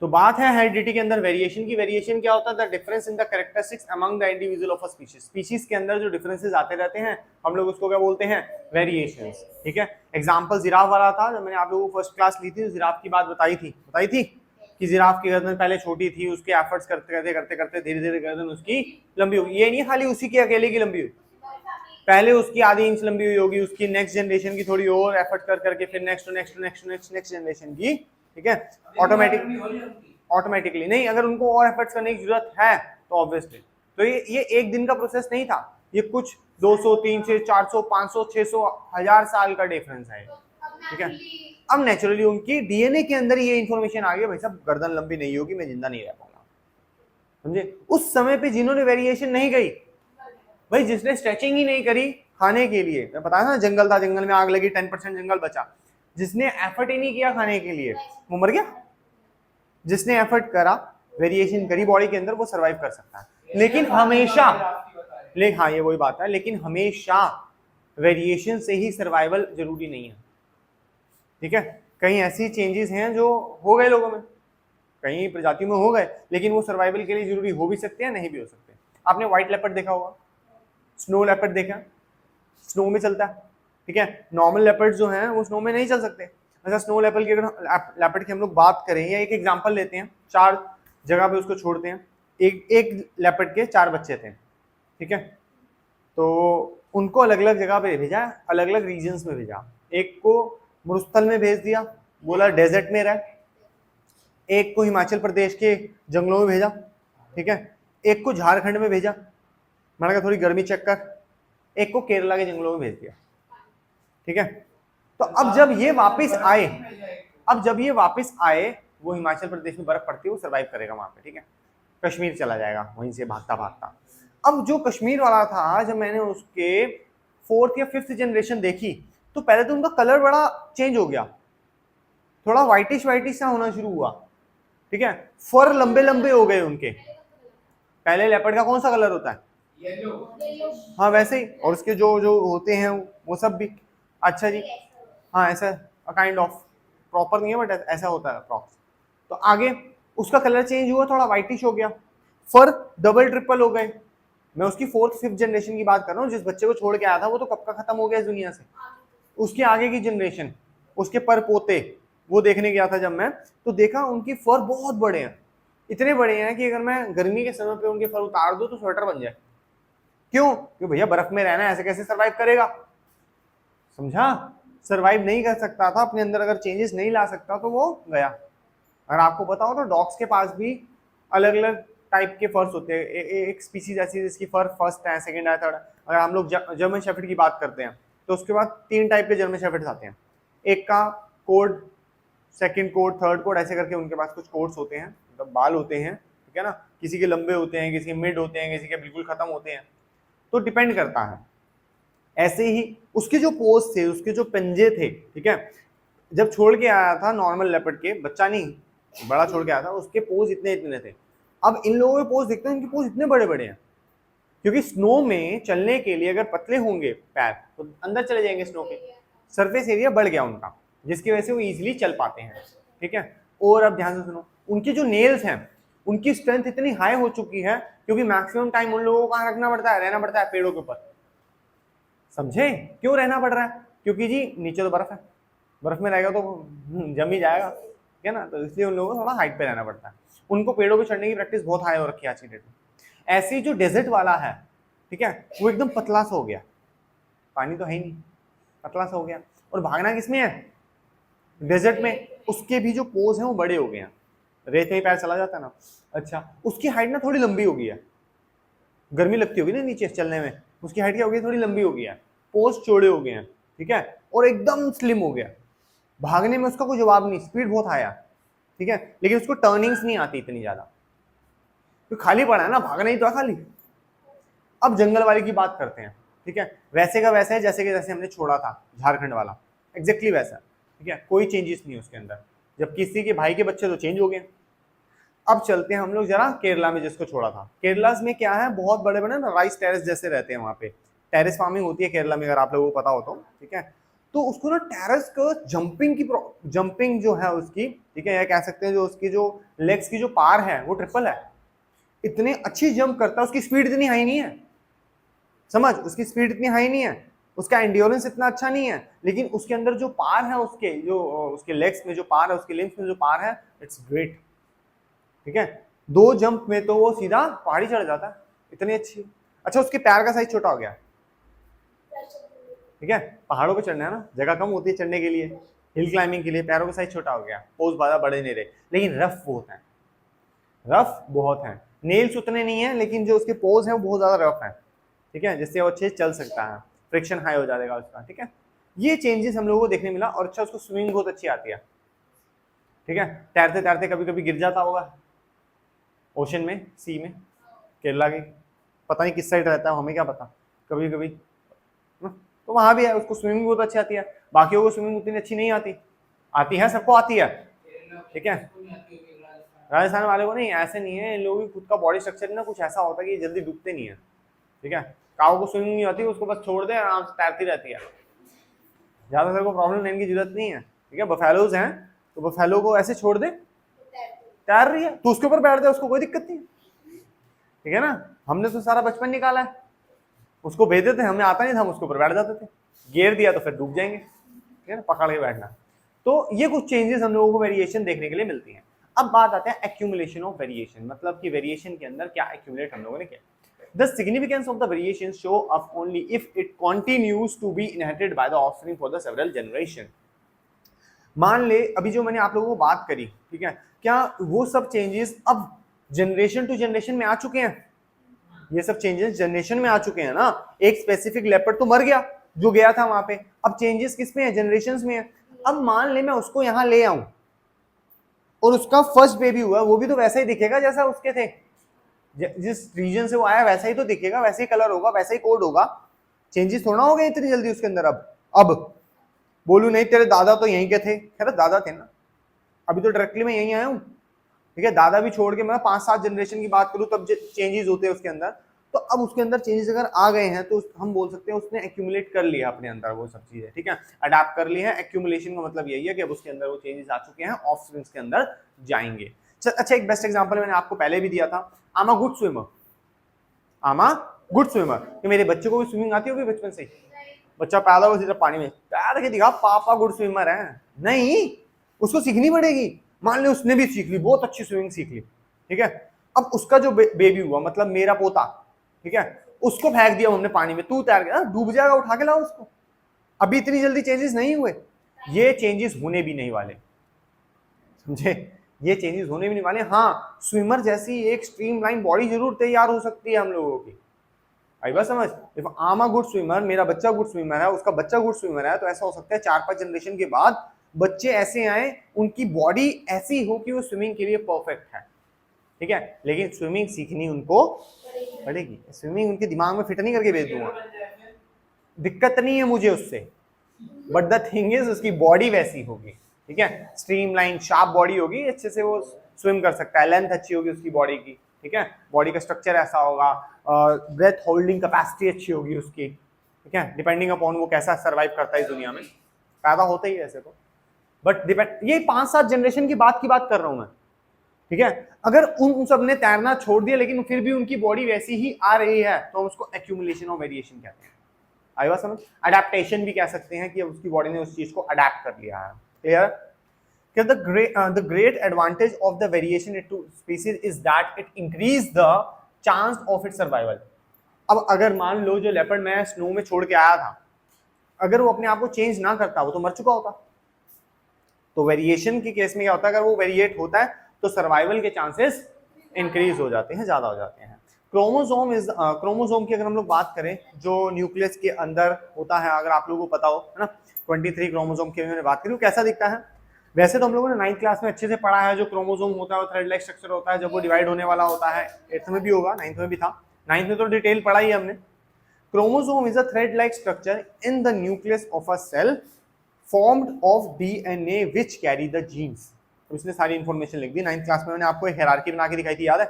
तो बात है हेरिडिटी के अंदर वेरिएशन की। वेरिएशन क्या होता है? The difference in the characteristics among the individual of a species. Species के अंदर जो डिफरेंसेस आते रहते हैं हम लोग उसको क्या बोलते हैं? वेरिएशंस। ठीक है, एग्जांपल जिराफ वाला था, जब मैंने आप लोगों को फर्स्ट क्लास ली थी जिराफ की बात बताई थी कि जिराफ की गर्दन पहले छोटी थी, उसके एफर्ट्स करते करते करते धीरे धीरे गर्दन उसकी लंबी हुई। ये नहीं खाली उसी की अकेले की लंबी हुई, पहले उसकी आधी इंच लंबी हुई होगी, उसकी नेक्स्ट जनरेशन की थोड़ी और एफर्ट कर करके फिर नेक्स्ट जनरेशन की। ठीक है, ऑटोमेटिकली नहीं, अगर उनको और एफर्ट्स करने की जरूरत है तो ऑब्वियसली। तो ये एक दिन का प्रोसेस नहीं था, ये कुछ 200 300 400 500 600 1000 साल का डिफरेंस है। ठीक है, अब नेचुरली उनकी डीएनए के अंदर ये इंफॉर्मेशन आ गई, भाई साहब गर्दन लंबी नहीं होगी, मैं जिंदा नहीं रह पाऊंगा। समझे? उस समय पे जिन्होंने वेरिएशन नहीं गई, भाई जिसने स्ट्रेचिंग ही नहीं करी खाने के लिए, मैं बताया ना जंगल था, जंगल में आग लगी 10% जंगल बचा, जिसने एफर्ट ही नहीं किया खाने के लिए वो मर गया। जिसने एफर्ट करा, वेरिएशन करी बॉडी के अंदर, वो सरवाइव कर सकता है। लेकिन हमेशा हाँ ये वही बात है, लेकिन हमेशा वेरिएशन से ही सर्वाइवल जरूरी नहीं है। ठीक है, कहीं ऐसी चेंजेस हैं जो हो गए लोगों में, कई प्रजातियों में हो गए, लेकिन वो सर्वाइवल के लिए जरूरी हो भी सकते हैं, नहीं भी हो सकते। आपने व्हाइट लेपर्ड देखा होगा, स्नो लेपर्ड देखा, स्नो में चलता है। ठीक है, नॉर्मल लेपर्ड जो हैं वो स्नो में नहीं चल सकते। अच्छा, स्नो लेपर्ड की अगर लेपर्ड की हम लोग बात करें, या एक एग्जांपल लेते हैं, 4 जगह पे उसको छोड़ते हैं। एक लेपर्ड के 4 बच्चे थे। ठीक है, तो उनको अलग अलग जगह पे भेजा, अलग अलग रीजन्स में भेजा। एक को मरुस्थल में भेज दिया, बोला डेजर्ट में रह। एक को हिमाचल प्रदेश के जंगलों में भेजा। ठीक है, एक को झारखंड में भेजा, मैंने कहा थोड़ी गर्मी चेक कर। एक को केरला के जंगलों में भेज दिया। ठीक है, तो अब जब ये वापस आए, वो हिमाचल प्रदेश में बर्फ पड़ती है, वो सर्वाइव करेगा वहां पे। ठीक है, कश्मीर चला जाएगा वहीं से भागता भागता। अब जो कश्मीर वाला था, जब मैंने उसके 4th या 5th जनरेशन देखी, तो पहले तो उनका कलर बड़ा चेंज हो गया, थोड़ा व्हाइटिश सा होना शुरू हुआ। ठीक है, फर लंबे लंबे हो गए उनके। पहले लेपर्ड का कौन सा कलर होता है? हाँ वैसे ही, और उसके जो जो होते हैं वो सब भी। अच्छा जी, हाँ ऐसा काइंड ऑफ, प्रॉपर नहीं है बट ऐसा होता है अप्रॉक्स। तो आगे उसका कलर चेंज हुआ, थोड़ा व्हाइटिश हो गया, फर डबल ट्रिपल हो गए। मैं उसकी 4th 5th जनरेशन की बात कर रहा हूँ। जिस बच्चे को छोड़ के आया था वो तो कब का खत्म हो गया इस दुनिया से। उसके आगे की जनरेशन, उसके पर पोते, वो देखने गया था जब मैं, तो देखा उनकी फर बहुत बड़े हैं, इतने बड़े हैं कि अगर मैं गर्मी के समय पे उनके फर उतार दूं तो स्वेटर बन जाए। क्यों? क्योंकि भैया बर्फ में रहना है, ऐसे कैसे सरवाइव करेगा? समझा? सरवाइव नहीं कर सकता था, अपने अंदर अगर चेंजेस नहीं ला सकता तो वो गया। अगर आपको पता हो तो डॉग्स के पास भी अलग अलग टाइप के फर्स होते हैं। एक स्पीसीज ऐसी है जिसकी फर फर्स्ट है, सेकंड है, थर्ड है। अगर हम लोग जर्मन शेफर्ड की बात करते हैं तो उसके बाद 3 टाइप के जर्मन शेफर्ड्स आते हैं। एक का code, second code, third code, ऐसे करके उनके पास कुछ कोड्स होते हैं, मतलब बाल होते हैं। ठीक है ना, किसी के लंबे होते हैं, किसी के मिड होते हैं, किसी के बिल्कुल खत्म होते हैं, तो डिपेंड करता है। ऐसे ही उसके जो पोज थे, उसके जो पंजे थे, ठीक है, जब छोड़ के आया था नॉर्मल लेपर्ड के, बच्चा नहीं बड़ा छोड़ के आया था, उसके पोज इतने इतने थे। अब इन लोगों के पोज देखते हैं, इनके पोज इतने बड़े बड़े हैं, क्योंकि स्नो में चलने के लिए अगर पतले होंगे पैर तो अंदर चले जाएंगे, स्नो के सरफेस एरिया बढ़ गया उनका, जिसकी वजह से वो इजीली चल पाते हैं। ठीक है, और अब ध्यान से सुनो, उनकी जो नेल्स हैं उनकी स्ट्रेंथ इतनी हाई हो चुकी है, क्योंकि मैक्सिमम टाइम उन लोगों को कहाँ रखना पड़ता है? रहना पड़ता है पेड़ों के ऊपर। समझे क्यों रहना पड़ रहा है? क्योंकि जी नीचे तो बर्फ है, बर्फ में रहेगा तो जम ही जाएगा, ठीक है ना, तो इसलिए उन लोगों को थोड़ा हाइट पे रहना पड़ता है। उनको पेड़ों पे चढ़ने की प्रैक्टिस बहुत हाई हो रखी है आज की डेट में। ऐसे जो डेजर्ट वाला है, ठीक है, वो एकदम पतला सा हो गया, पानी तो है ही नहीं, पतला सा हो गया, और भागना किसमें है? डेजर्ट में। उसके भी जो पोज हैं वो बड़े हो गए हैं, रेत में पैर चला जाता है ना। अच्छा, उसकी हाइट ना थोड़ी लंबी हो गई है, गर्मी लगती होगी ना नीचे चलने में, उसकी हाइट क्या हो गई? थोड़ी लंबी हो गई है, पोज चौड़े हो गए हैं, ठीक है, और एकदम स्लिम हो गया। भागने में उसका कोई जवाब नहीं, स्पीड बहुत हाई है, ठीक है, लेकिन उसको टर्निंग्स नहीं आती इतनी ज्यादा, तो खाली पड़ा है ना, भागना ही तो है खाली। अब जंगल वाले की बात करते हैं, ठीक है, वैसे का वैसा है जैसे कि जैसे हमने छोड़ा था झारखंड वाला, एग्जैक्टली वैसा, ठीक है, कोई चेंजेस नहीं उसके अंदर। जब किसी के भाई के बच्चे तो चेंज हो गए। अब चलते हैं हम लोग जरा केरला में, जिसको छोड़ा था। केरला में क्या है, बहुत बड़े बड़े ना राइस टेरेस जैसे रहते हैं वहां पे, टेरेस फार्मिंग होती है केरला में, अगर आप लोगों को पता हो तो, ठीक है। तो उसको ना टेरेस का जंपिंग जो है उसकी, ठीक है, या कह सकते हैं जो उसकी जो लेग्स की जो पार है वो ट्रिपल है। इतने अच्छी जंप करता है, उसकी स्पीड इतनी हाई नहीं है, समझ, उसकी स्पीड इतनी हाई नहीं है, उसका एंड्योरेंस इतना अच्छा नहीं है, लेकिन उसके अंदर जो पार है, उसके लेग्स में जो पार है, उसके लिम्स में जो पार है, इट्स ग्रेट। ठीक है, 2 जंप में तो वो सीधा पहाड़ी चढ़ जाता है, इतनी अच्छी। अच्छा, उसके पैर का साइज छोटा हो गया, ठीक है, पहाड़ों पे चढ़ना है ना, जगह कम होती है चढ़ने के लिए, हिल क्लाइंबिंग के लिए पैरों का साइज छोटा हो गया, पोज ज्यादा बड़े नहीं रहे, लेकिन रफ बहुत है, रफ बहुत है। नेल्स उतने नहीं है, लेकिन जो उसके पोज है वो बहुत ज्यादा रफ है, ठीक है, जिससे वो अच्छे से चल सकता है, फ्रिक्शन हाई हो जाएगा उसका। ठीक है, ये चेंजेस हम लोगों को देखने मिला। और अच्छा, उसको स्विमिंग बहुत अच्छी आती है, ठीक है, तैरते तैरते कभी कभी गिर जाता होगा ओशन में, सी में, केरला के, पता नहीं किस साइड रहता है, हमें क्या पता, कभी कभी तो वहां भी है, उसको स्विमिंग बहुत अच्छी आती है, बाकियों को स्विमिंग उतनी अच्छी नहीं आती, आती है, सबको आती है, ठीक है, राजस्थान वाले को नहीं, ऐसे नहीं है, इन लोगों की खुद का बॉडी स्ट्रक्चर ना कुछ ऐसा होता है कि जल्दी डूबते नहीं है, ठीक है, काऊ को स्विमिंग नहीं आती, उसको बस छोड़ दे, आराम से तैरती रहती है, ज्यादा सर को प्रॉब्लम लेने की जरूरत नहीं है, ठीक है, बफेलोज हैं तो बफेलो को ऐसे छोड़ दे, तैर रही है तो उसके ऊपर बैठ जाए, उसको कोई दिक्कत नहीं, ठीक है ना, हमने तो सारा बचपन निकाला है, उसको भेजते थे, हमें आता नहीं था, हम उसके ऊपर बैठ जाते थे, गियर दिया तो फिर डूब जाएंगे, ठीक है ना, पकड़ के बैठना। तो ये कुछ चेंजेस हम लोगों को वेरिएशन देखने के लिए मिलती हैं। अब बात आते हैं एक्यूमुलेशन ऑफ वेरिएशन, मतलब कि वेरिएशन के अंदर क्या एक्यूमुलेट हम लोगों ने किया। The significance of the variation show up only if it continues to be inherited by the offspring for the several generation. मान ले अभी जो मैंने आप लोगों को बात करी, ठीक है, क्या वो सब चेंजेस अब जनरेशन टू जनरेशन में आ चुके हैं? ये सब चेंजेस जनरेशन में आ चुके हैं ना, एक स्पेसिफिक लेपर्ड तो मर गया जो गया था वहां पे, अब चेंजेस किस में है? जनरेशंस में है। अब मान ले मैं उसको यहां ले आऊं और उसका फर्स्ट बेबी हुआ, वो भी तो वैसा ही दिखेगा जैसा उसके थे, जिस रीजन से वो आया वैसा ही तो दिखेगा, वैसे ही कलर होगा, वैसा ही कोड होगा, चेंजेस थोड़ा हो गए इतनी जल्दी उसके अंदर। अब बोलू नहीं तेरे दादा तो यहीं के थे, खैर दादा थे ना, अभी तो डायरेक्टली मैं यहीं आया हूँ, ठीक है, दादा भी छोड़ के मैं 5-7 जनरेशन की बात करूं तब चेंजेस होते हैं उसके अंदर, तो अब उसके अंदर चेंजेस अगर आ गए हैं तो हम बोल सकते हैं उसने एक्यूमुलेट कर लिया अपने अंदर वो सब चीजें, ठीक है, अडैप्ट कर ली है। एक्यूमुलेशन का मतलब यही है कि अब उसके अंदर वो चेंजेस आ चुके हैं, ऑफस्प्रिंग्स के अंदर जाएंगे। अच्छा, एक बेस्ट एग्जांपल मैंने आपको पहले भी दिया था, I am a good swimmer, I am a good swimmer, कि मेरे बच्चे को भी स्विमिंग आती होगी बचपन से ही, बच्चा पैदा हो सीधा पानी में तैर के दिखा, पापा गुड स्विमर है, नहीं, उसको सीखनी पड़ेगी। मान ली उसने भी सीख ली, बहुत अच्छी स्विमिंग सीख ली, ठीक है, अब उसका जो बेबी हुआ, मतलब मेरा पोता, ठीक है, उसको फेंक दिया हमने पानी में, तू तैर गया, डूब जाएगा, उठा के लाओ उसको। अभी इतनी जल्दी चेंजेस नहीं हुए, ये चेंजेस होने भी नहीं वाले, समझे, ये चेंजेस होने भी नहीं वाले। हाँ, स्विमर जैसी एक स्ट्रीमलाइन बॉडी जरूर तैयार हो सकती है हम लोगों की, आई बात समझ, if I am a good swimmer, मेरा बच्चा गुड स्विमर है, उसका बच्चा गुड स्विमर है, तो ऐसा हो सकता है 4-5 जनरेशन के बाद बच्चे ऐसे आए, उनकी बॉडी ऐसी हो कि वो स्विमिंग के लिए परफेक्ट है, ठीक है, लेकिन स्विमिंग सीखनी उनको पड़ेगी, स्विमिंग उनके दिमाग में फिट नहीं करके भेज दूंगा, दिक्कत नहीं है मुझे उससे, बट द थिंग इज उसकी बॉडी वैसी होगी, ठीक है, स्ट्रीमलाइन शार्प बॉडी होगी, अच्छे से वो स्विम कर सकता है, लेंथ अच्छी होगी उसकी बॉडी की, ठीक है, बॉडी का स्ट्रक्चर ऐसा होगा, ब्रेथ होल्डिंग कैपेसिटी अच्छी होगी उसकी, ठीक है, डिपेंडिंग अपॉन वो कैसा सर्वाइव करता है इस दुनिया में, पैदा होता ही ऐसे तो, बट डिपेंड, ये 5-7 जनरेशन की बात कर रहा हूं मैं, ठीक है, अगर उन सब ने तैरना छोड़ दिया लेकिन फिर भी उनकी बॉडी वैसी ही आ रही है, तो हम उसको एक्यूमुलेशन ऑफ वेरिएशन कहते हैं। आई बात समझ, अडेप्टेशन भी कह सकते हैं कि उसकी बॉडी ने उस चीज को अडेप्ट कर लिया है, clear. The great advantage of the variation into species is that it increase the chance of its survival. अब अगर मान लो जो लेपर्ड मैं स्नो में छोड़ के आया था, अगर वो अपने आप को चेंज ना करता, वो तो मर चुका होता। तो वेरिएशन के केस में क्या होता है, अगर वो वेरिएट होता है तो सर्वाइवल के चांसेस इंक्रीज हो जाते हैं, ज्यादा हो जाते हैं। क्रोमोसोम की अगर हम लोग बात करें, जो न्यूक्लियस के अंदर होता है, अगर आप लोगों को पता हो, है ना, 23 क्रोमोसोम की मैंने बात करी, वो कैसा दिखता है? वैसे तो हम लोगों ने 9th क्लास में अच्छे से पढ़ा है, जो क्रोमोसोम होता है वो थ्रेड लाइक स्ट्रक्चर होता है, जब वो डिवाइड होने वाला होता है, 8th में भी होगा, 9th में भी था, 9th में तो डिटेल पढ़ा ही हमने। Chromosome is a thread like structure in the nucleus of a cell formed of DNA which carry the genes. तो इसने सारी इंफॉर्मेशन लिख दी। 9th क्लास में मैंने आपको हायरार्की बना के दिखाई थी, याद है?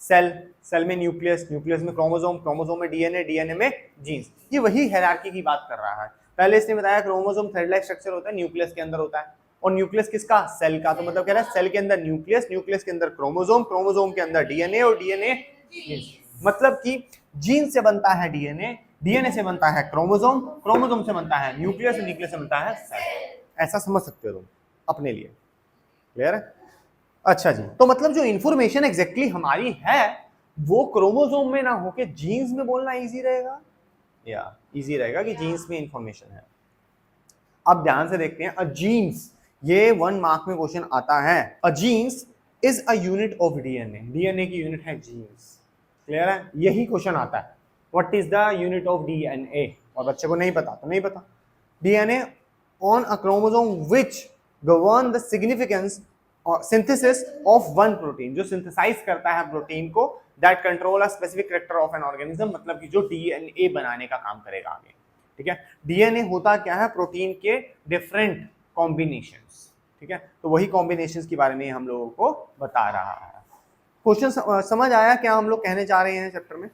सेल में न्यूक्लियस में क्रोमोसोम में डीएनए में जीन्स, ये वही हायरार्की की बात कर रहा है। पहले इसने बताया क्रोमोसोम थ्रेड लाइक स्ट्रक्चर होता है, न्यूक्लियस के अंदर होता है, और न्यूक्लियस किसका, सेल का। तो मतलब कह रहा है सेल के अंदर न्यूक्लियस, न्यूक्लियस के अंदर क्रोमोसोम, क्रोमोसोम के अंदर डीएनए, और डीएनए मतलब कि जीन से बनता है डीएनए, डीएनए से बनता है क्रोमोसोम, क्रोमोसोम से बनता है न्यूक्लियस, न्यूक्लियस से बनता है सेल। ऐसा समझ सकते हो तुम अपने लिए। क्लियर है? अच्छा जी, तो मतलब जो इंफॉर्मेशन एग्जैक्टली हमारी है वो क्रोमोसोम में ना होके जीन्स में बोलना इजी रहेगा, या इजी रहेगा कि जीन्स में इंफॉर्मेशन है। अब ध्यान से देखते हैं, अ जीन्स, ये 1 मार्क में क्वेश्चन आता है। A genes is a unit of DNA, DNA की यूनिट है जीन्स। क्लियर है? यही क्वेश्चन आता है, what is the unit of DNA, और बच्चे को नहीं पता तो नहीं पता। DNA on a chromosome which govern the significance synthesis of one protein, जो सिंथेसाइज करता है प्रोटीन को, that control a specific character of an organism, मतलब कि जो डीएनए बनाने का काम करेगा आगे। ठीक है? डीएनए होता क्या है, प्रोटीन के डिफरेंट कॉम्बिनेशंस। ठीक है? तो वही कॉम्बिनेशंस के बारे में हम लोगों को बता रहा है। क्वेश्चन समझ आया क्या हम लोग कहने जा रहे हैं चैप्टर में?